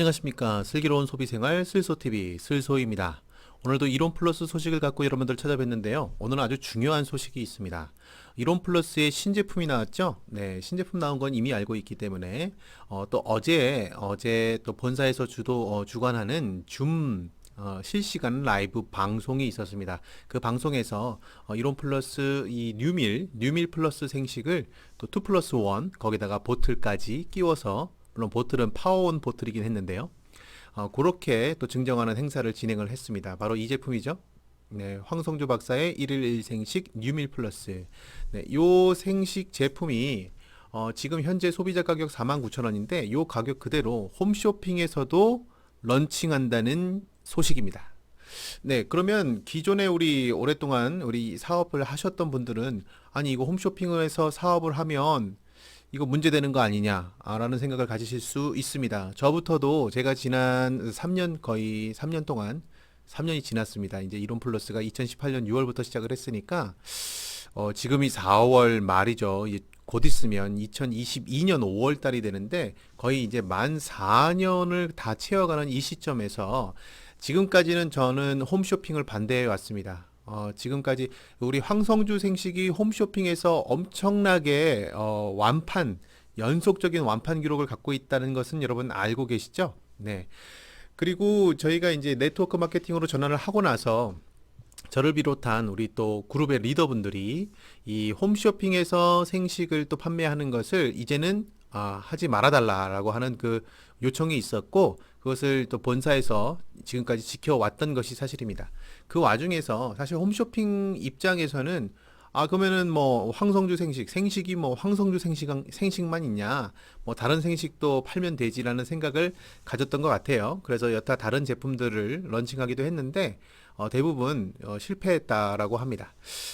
안녕하십니까. 슬기로운 소비생활 슬소TV 슬소입니다. 오늘도 이론 플러스 소식을 갖고 여러분들 찾아뵀는데요. 오늘은 아주 중요한 소식이 있습니다. 이론 플러스의 신제품이 나왔죠. 네, 신제품 나온 건 이미 알고 있기 때문에 또 어제 또 본사에서 주관하는 줌 실시간 라이브 방송이 있었습니다. 그 방송에서 이론 플러스 이 뉴밀 플러스 생식을 또 2 플러스 1 거기다가 보틀까지 끼워서, 물론 보틀은 파워온 보틀이긴 했는데요. 그렇게 또 증정하는 행사를 진행을 했습니다. 바로 이 제품이죠. 네, 황성주 박사의 1일 1생식 뉴밀 플러스. 네, 요 생식 제품이 지금 현재 소비자 가격 49,000원인데 요 가격 그대로 홈쇼핑에서도 런칭한다는 소식입니다. 네, 그러면 기존에 오랫동안 우리 사업을 하셨던 분들은, 아니 이거 홈쇼핑에서 사업을 하면 이거 문제되는 거 아니냐라는 생각을 가지실 수 있습니다. 저부터도 제가 지난 3년, 거의 3년 동안, 3년이 지났습니다. 이제 이론 플러스가 2018년 6월부터 시작을 했으니까 지금이 4월 말이죠. 곧 있으면 2022년 5월 달이 되는데 거의 이제 만 4년을 다 채워가는 이 시점에서 지금까지는 저는 홈쇼핑을 반대해 왔습니다. 지금까지 우리 황성주 생식이 홈쇼핑에서 엄청나게 연속적인 완판 기록을 갖고 있다는 것은 여러분 알고 계시죠? 네. 그리고 저희가 이제 네트워크 마케팅으로 전환을 하고 나서 저를 비롯한 우리 또 그룹의 리더분들이 이 홈쇼핑에서 생식을 또 판매하는 것을 이제는 하지 말아달라라고 하는 그 요청이 있었고, 그것을 또 본사에서 지금까지 지켜왔던 것이 사실입니다. 그 와중에서 사실 홈쇼핑 입장에서는 그러면은 뭐 황성주 생식이 뭐 황성주 생식만 있냐, 뭐 다른 생식도 팔면 되지라는 생각을 가졌던 것 같아요. 그래서 여타 다른 제품들을 런칭하기도 했는데 대부분 실패했다라고 합니다.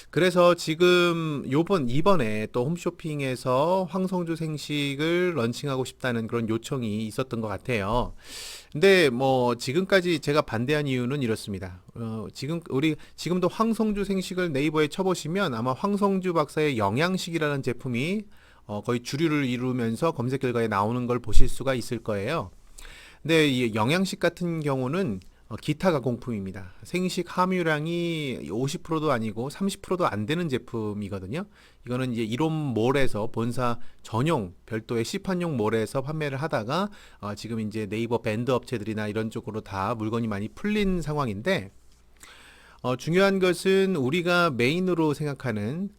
그래서 지금 이번에 또 홈쇼핑에서 황성주 생식을 런칭하고 싶다는 그런 요청이 있었던 것 같아요. 근데 뭐 지금까지 제가 반대한 이유는 이렇습니다. 지금도 황성주 생식을 네이버에 쳐보시면 아마 황성주 박사의 영양식이라는 제품이 거의 주류를 이루면서 검색 결과에 나오는 걸 보실 수가 있을 거예요. 근데 이 영양식 같은 경우는 기타 가공품입니다. 생식 함유량이 50%도 아니고 30%도 안 되는 제품이거든요. 이거는 이제 이론몰에서 본사 전용 별도의 시판용 몰에서 판매를 하다가 지금 이제 네이버 밴드 업체들이나 이런 쪽으로 다 물건이 많이 풀린 상황인데, 중요한 것은 우리가 메인으로 생각하는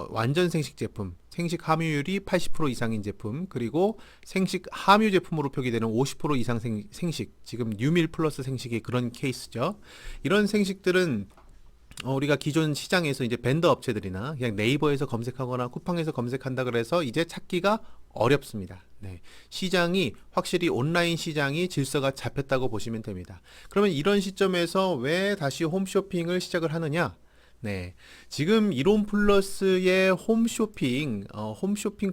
완전 생식 제품, 생식 함유율이 80% 이상인 제품, 그리고 생식 함유 제품으로 표기되는 50% 이상 생식, 지금 뉴밀 플러스 생식이 그런 케이스죠. 이런 생식들은 우리가 기존 시장에서 이제 밴더 업체들이나 그냥 네이버에서 검색하거나 쿠팡에서 검색한다 그래서 이제 찾기가 어렵습니다. 네. 시장이 확실히 온라인 시장이 질서가 잡혔다고 보시면 됩니다. 그러면 이런 시점에서 왜 다시 홈쇼핑을 시작을 하느냐? 네. 지금 이론 플러스의 홈쇼핑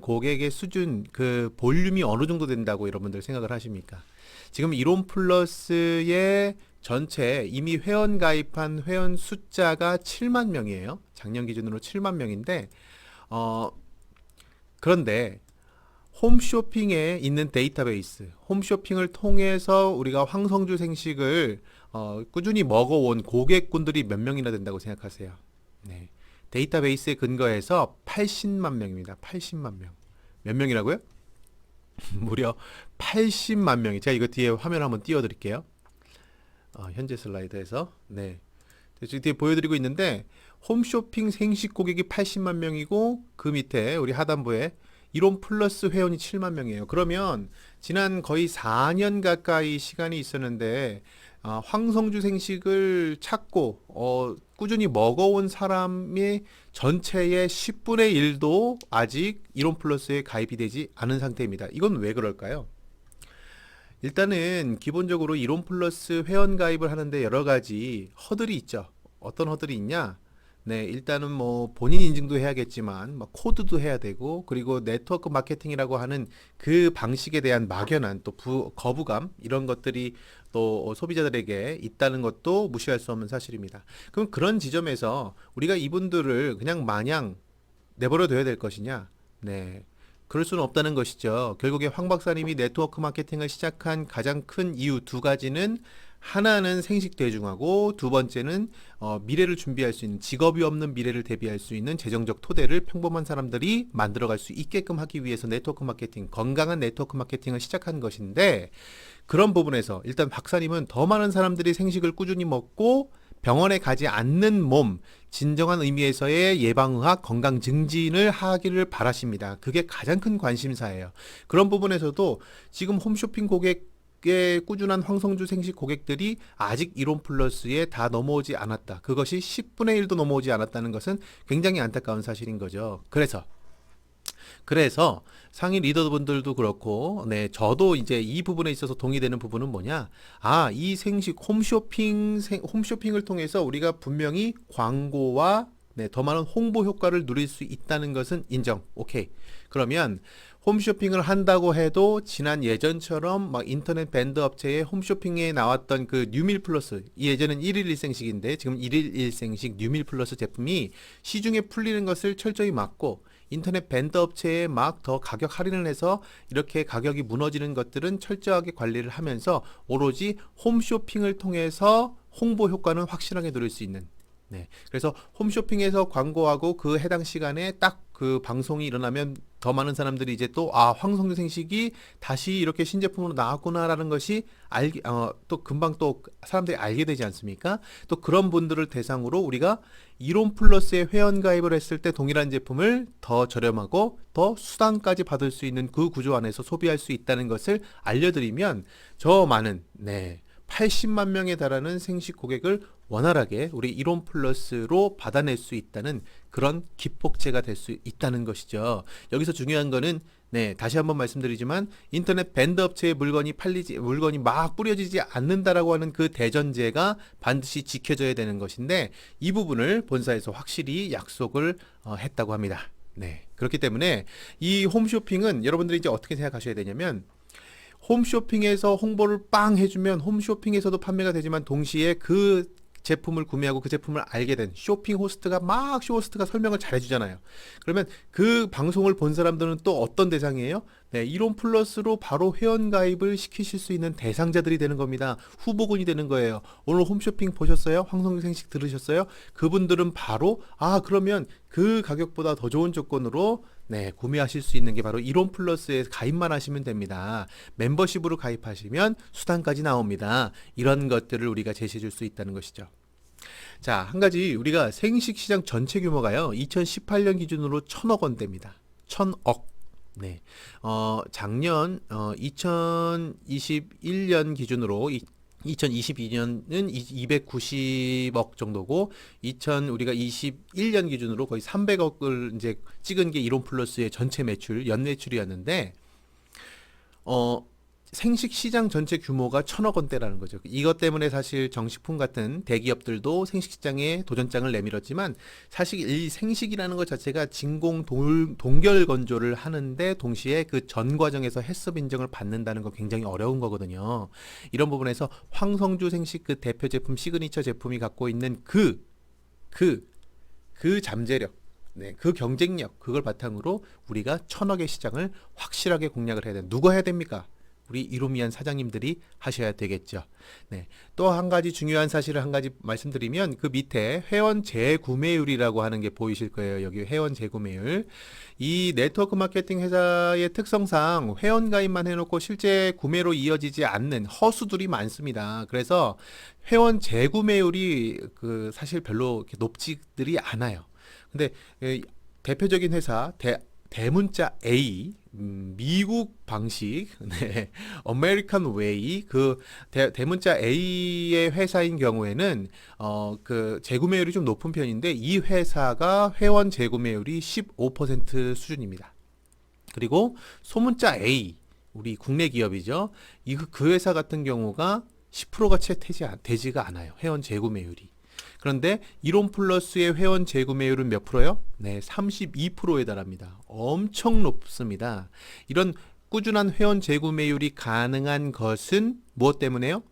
고객의 수준, 그 볼륨이 어느 정도 된다고 여러분들 생각을 하십니까? 지금 이론 플러스의 전체 이미 회원 가입한 회원 숫자가 7만 명이에요. 작년 기준으로 7만 명인데, 그런데 홈쇼핑에 있는 데이터베이스, 홈쇼핑을 통해서 우리가 황성주 생식을 꾸준히 먹어온 고객군들이 몇 명이나 된다고 생각하세요? 네. 데이터베이스에 근거해서 80만 명입니다. 80만 명. 몇 명이라고요? 무려 80만 명이. 제가 이거 뒤에 화면 한번 띄워드릴게요. 현재 슬라이드에서. 네. 지금 뒤에 보여드리고 있는데, 홈쇼핑 생식 고객이 80만 명이고, 그 밑에 우리 하단부에 이론 플러스 회원이 7만 명이에요. 그러면 지난 거의 4년 가까이 시간이 있었는데, 황성주 생식을 찾고 꾸준히 먹어온 사람의 전체의 10분의 1도 아직 이론 플러스에 가입이 되지 않은 상태입니다. 이건 왜 그럴까요? 일단은 기본적으로 이론 플러스 회원 가입을 하는데 여러 가지 허들이 있죠. 어떤 허들이 있냐? 네, 일단은 뭐 본인 인증도 해야겠지만 뭐 코드도 해야 되고, 그리고 네트워크 마케팅이라고 하는 그 방식에 대한 막연한 또 거부감, 이런 것들이 또 소비자들에게 있다는 것도 무시할 수 없는 사실입니다. 그럼 그런 지점에서 우리가 이분들을 그냥 마냥 내버려 둬야 될 것이냐? 네. 그럴 수는 없다는 것이죠. 결국에 황 박사님이 네트워크 마케팅을 시작한 가장 큰 이유 두 가지는 하나는 생식 대중화고 두 번째는 미래를 준비할 수 있는 직업이 없는 미래를 대비할 수 있는 재정적 토대를 평범한 사람들이 만들어갈 수 있게끔 하기 위해서 네트워크 마케팅, 건강한 네트워크 마케팅을 시작한 것인데 그런 부분에서 일단 박사님은 더 많은 사람들이 생식을 꾸준히 먹고 병원에 가지 않는 몸, 진정한 의미에서의 예방의학, 건강 증진을 하기를 바라십니다. 그게 가장 큰 관심사예요. 그런 부분에서도 지금 홈쇼핑 고객의 꾸준한 황성주 생식 고객들이 아직 이론 플러스에 다 넘어오지 않았다. 그것이 10분의 1도 넘어오지 않았다는 것은 굉장히 안타까운 사실인 거죠. 그래서 상위 리더분들도 그렇고, 네, 저도 이제 이 부분에 있어서 동의되는 부분은 뭐냐? 이 생식 홈쇼핑을 통해서 우리가 분명히 광고와 네, 더 많은 홍보 효과를 누릴 수 있다는 것은 인정. 오케이. 그러면 홈쇼핑을 한다고 해도 지난 예전처럼 막 인터넷 밴드 업체의 홈쇼핑에 나왔던 그 뉴밀 플러스, 예전엔 1일 1생식인데 지금 1일 1생식 뉴밀 플러스 제품이 시중에 풀리는 것을 철저히 막고 인터넷 밴드 업체에 막 더 가격 할인을 해서 이렇게 가격이 무너지는 것들은 철저하게 관리를 하면서 오로지 홈쇼핑을 통해서 홍보 효과는 확실하게 누릴 수 있는, 네. 그래서 홈쇼핑에서 광고하고 그 해당 시간에 딱 그 방송이 일어나면 더 많은 사람들이 이제 또 황성주 생식이 다시 이렇게 신제품으로 나왔구나라는 것이 또 금방 또 사람들이 알게 되지 않습니까? 또 그런 분들을 대상으로 우리가 이론 플러스에 회원 가입을 했을 때 동일한 제품을 더 저렴하고 더 수당까지 받을 수 있는 그 구조 안에서 소비할 수 있다는 것을 알려드리면 저 많은 80만 명에 달하는 생식 고객을 원활하게 우리 이론 플러스로 받아낼 수 있다는 그런 기폭제가 될 수 있다는 것이죠. 여기서 중요한 거는 다시 한번 말씀드리지만 인터넷 밴드 업체의 물건이 막 뿌려지지 않는다라고 하는 그 대전제가 반드시 지켜져야 되는 것인데 이 부분을 본사에서 확실히 약속을 했다고 합니다. 네. 그렇기 때문에 이 홈쇼핑은 여러분들이 이제 어떻게 생각하셔야 되냐면 홈쇼핑에서 홍보를 빵 해주면 홈쇼핑에서도 판매가 되지만 동시에 그 제품을 구매하고 그 제품을 알게 된 쇼핑 호스트가 쇼호스트가 설명을 잘 해주잖아요. 그러면 그 방송을 본 사람들은 또 어떤 대상이에요? 네, 이론 플러스로 바로 회원 가입을 시키실 수 있는 대상자들이 되는 겁니다. 후보군이 되는 거예요. 오늘 홈쇼핑 보셨어요? 황성주 생식 들으셨어요? 그분들은 바로 그러면 그 가격보다 더 좋은 조건으로 구매하실 수 있는 게 바로 이론 플러스에 가입만 하시면 됩니다. 멤버십으로 가입하시면 수당까지 나옵니다. 이런 것들을 우리가 제시해 줄 수 있다는 것이죠. 자, 한 가지 우리가 생식 시장 전체 규모가요. 2018년 기준으로 1,000억 원대입니다. 1,000억. 네. 작년 2021년 기준으로 2022년은 290억 정도고 우리가 21년 기준으로 거의 300억을 이제 찍은 게 이론 플러스의 전체 매출, 연매출이었는데 생식 시장 전체 규모가 1,000억 원대라는 거죠. 이것 때문에 사실 정식품 같은 대기업들도 생식 시장에 도전장을 내밀었지만 사실 이 생식이라는 것 자체가 진공 동결 건조를 하는데 동시에 그 전 과정에서 해썹 인정을 받는다는 거 굉장히 어려운 거거든요. 이런 부분에서 황성주 생식 그 대표 제품 시그니처 제품이 갖고 있는 그 잠재력, 그 경쟁력, 그걸 바탕으로 우리가 1,000억의 시장을 확실하게 공략을 해야 돼. 누가 해야 됩니까? 우리 이로미안 사장님들이 하셔야 되겠죠. 또 한 가지 중요한 사실을 한 가지 말씀드리면 그 밑에 회원 재구매율이라고 하는 게 보이실 거예요. 여기 회원 재구매율. 이 네트워크 마케팅 회사의 특성상 회원 가입만 해놓고 실제 구매로 이어지지 않는 허수들이 많습니다. 그래서 회원 재구매율이 사실 별로 이렇게 높지들이 않아요. 근데 대표적인 회사 대문자 A, 미국 방식, 아메리칸 웨이, 대문자 A의 회사인 경우에는 그 재구매율이 좀 높은 편인데 이 회사가 회원 재구매율이 15% 수준입니다. 그리고 소문자 A, 우리 국내 기업이죠. 그 회사 같은 경우가 10%가 채 되지가 않아요. 회원 재구매율이. 그런데 이론 플러스의 회원 재구매율은 몇 프로요? 32%에 달합니다. 엄청 높습니다. 이런 꾸준한 회원 재구매율이 가능한 것은 무엇 때문에요?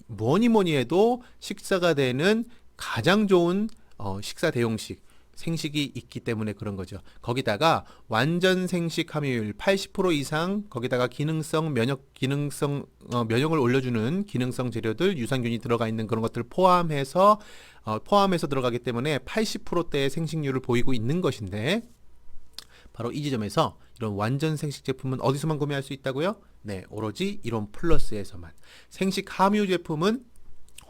뭐니 해도 식사가 되는 가장 좋은 식사 대용식, 생식이 있기 때문에 그런 거죠. 거기다가 완전 생식 함유율 80% 이상, 거기다가 기능성 면역을 올려주는 기능성 재료들, 유산균이 들어가 있는 그런 것들 포함해서 들어가기 때문에 80%대의 생식률을 보이고 있는 것인데, 바로 이 지점에서 이런 완전 생식 제품은 어디서만 구매할 수 있다고요? 네, 오로지 이론 플러스에서만. 생식 함유 제품은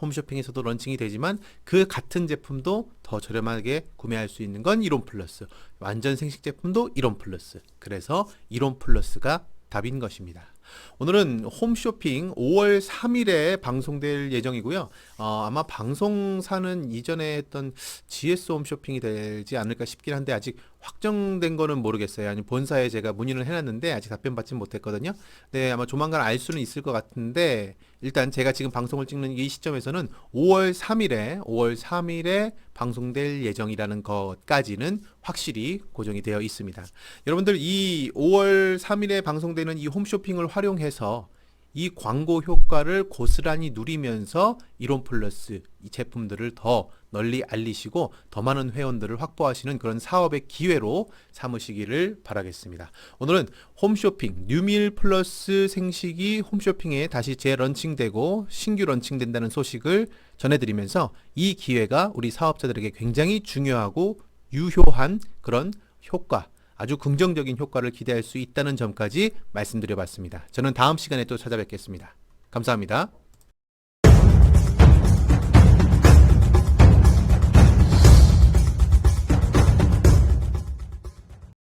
홈쇼핑에서도 런칭이 되지만 그 같은 제품도 더 저렴하게 구매할 수 있는 건 이론 플러스, 완전 생식 제품도 이론 플러스. 그래서 이론 플러스가 답인 것입니다. 오늘은 홈쇼핑 5월 3일에 방송될 예정이고요. 아마 방송사는 이전에 했던 GS 홈쇼핑이 되지 않을까 싶긴 한데 아직 확정된 거는 모르겠어요. 아니 본사에 제가 문의를 해놨는데 아직 답변 받지 못했거든요. 네, 아마 조만간 알 수는 있을 것 같은데 일단 제가 지금 방송을 찍는 이 시점에서는 5월 3일에 방송될 예정이라는 것까지는 확실히 고정이 되어 있습니다. 여러분들 이 5월 3일에 방송되는 이 홈쇼핑을 활용해서 이 광고 효과를 고스란히 누리면서 이론 플러스 이 제품들을 더 널리 알리시고 더 많은 회원들을 확보하시는 그런 사업의 기회로 삼으시기를 바라겠습니다. 오늘은 홈쇼핑 뉴밀 플러스 생식이 홈쇼핑에 다시 재런칭되고 신규 런칭된다는 소식을 전해드리면서 이 기회가 우리 사업자들에게 굉장히 중요하고 유효한 그런 효과, 아주 긍정적인 효과를 기대할 수 있다는 점까지 말씀드려봤습니다. 저는 다음 시간에 또 찾아뵙겠습니다. 감사합니다.